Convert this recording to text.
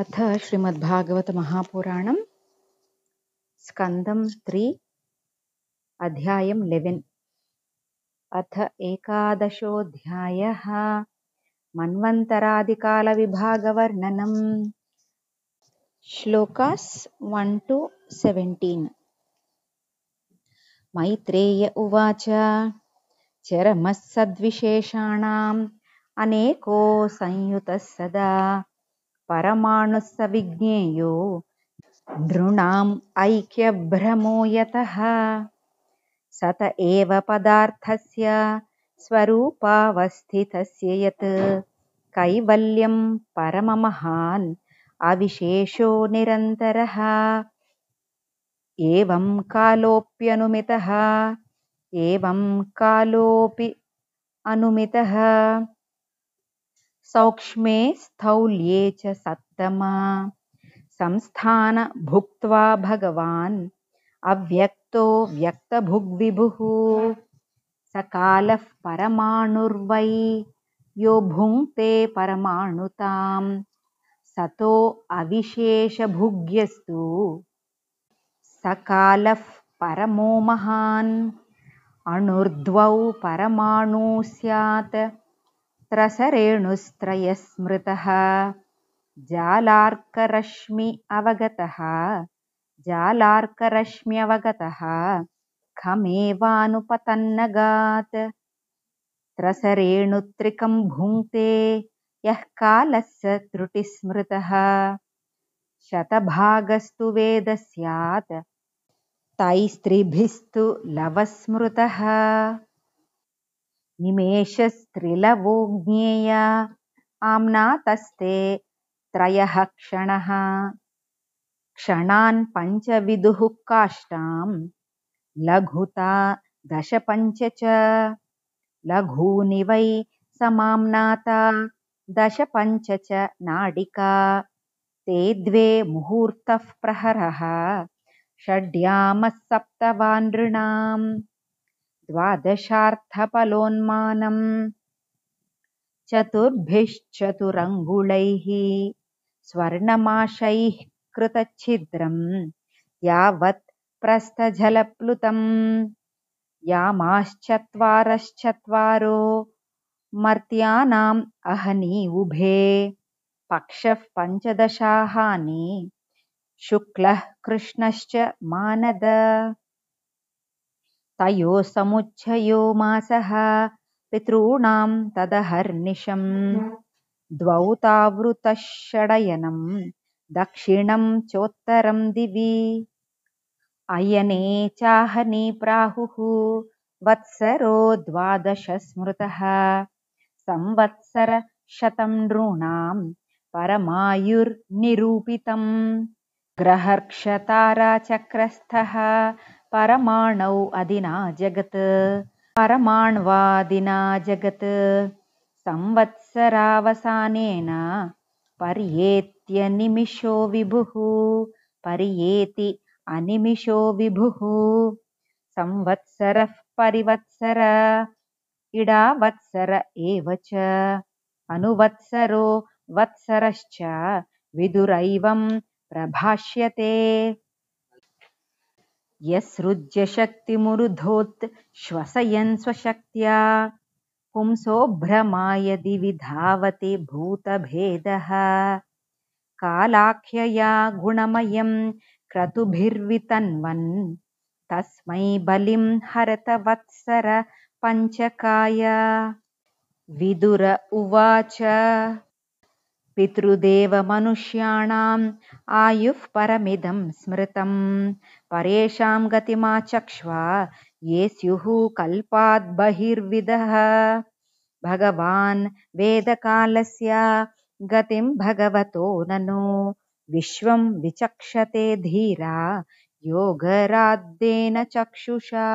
अथ श्रीमद्भागवत महापुराणं स्कन्दं 3 अध्यायं 11 अथ एकादशोऽध्यायः मन्वन्तरादिकालविभागवर्णनम् श्लोकास् 1 to 17 मैत्रेय उवाच चरमः सद्विशेषाणाम् अनेको संयुतः सदा परमाणुः स विज्ञेयो नृणाम् ऐक्यभ्रमो यतः सत एव पदार्थस्य स्वरूपावस्थितस्य यत् कैवल्यं परममहान् अविशेषो निरन्तरः एवं कालोऽपि अनुमितः सौक्ष्मे स्थौल्ये च सत्तमा संस्थान भुक्त्वा भगवान् अव्यक्तो व्यक्तभुग्विभुः सकालः परमाणुर्वै यो भुङ्क्ते परमाणुतां सतो अविशेषभुग्यस्तु सकालः परमो महान् अणुर्द्वौ परमाणु स्यात् त्रसरेणुस्त्रयः स्मृतः जालार्करश्म्यवगतः खमेवानुपतन्नगात् त्रसरेणुत्रिकं भुङ्क्ते यः कालः स त्रुटिस्मृतः शतभागस्तु वेद स्यात् तैस्त्रिभिस्तु लवस्मृतः निमेषस्त्रिलवो ज्ञेय आम्नातस्ते त्रयः क्षणः क्षणान् पञ्चविदुः काष्ठां लघुता दशपञ्च च लघूनि वै समाम्नाता दशपञ्च च नाडिका ते द्वे मुहूर्तः प्रहरः षड्यामः सप्तवानृणां द्वादशार्थफलोन्मानं चतुर्भिश्चतुरङ्गुलैः स्वर्णमाशैः कृतच्छिद्रं यावत् प्रस्थजलप्लुतं यामाश्चत्वारश्चत्वारो मर्त्यानाम् अहनी उभे पक्षः पञ्चदशाहानि शुक्लः कृष्णश्च मानद तयोः समुच्चयो मासः पितॄणां तदहर्निशं द्वौ तावृतः षडयनं दक्षिणं चोत्तरं दिवि अयने चाहनी प्राहुः वत्सरो द्वादश स्मृतः संवत्सरशतं नृणां परमायुर्निरूपितम् ग्रहर्क्षताराचक्रस्थः परमाणौ अदिना जगत् परमाण्वादिना जगत् संवत्सरावसानेन पर्येत्यनिमिषो विभुः पर्येति अनिमिषो विभुः संवत्सरः परिवत्सर इडावत्सर एव च अनुवत्सरो वत्सरश्च विदुरैवं प्रभाष्यते यस्सृज्य शक्तिमुरुधोत् श्वसयन् स्वशक्त्या पुंसो भ्रमाय दिवि धावति भूतभेदः कालाख्यया गुणमयं क्रतुभिर्वितन्वन् तस्मै बलिं हरत वत्सर पञ्चकाय विदुर उवाच पितृदेवमनुष्याणाम् आयुः परमिदं स्मृतं परेषां गतिमाचक्ष्व ये स्युः कल्पात् बहिर्विदः भगवान् वेदकालस्य गतिं भगवतो ननु विश्वं विचक्षते धीरा योगराद्येन चक्षुषा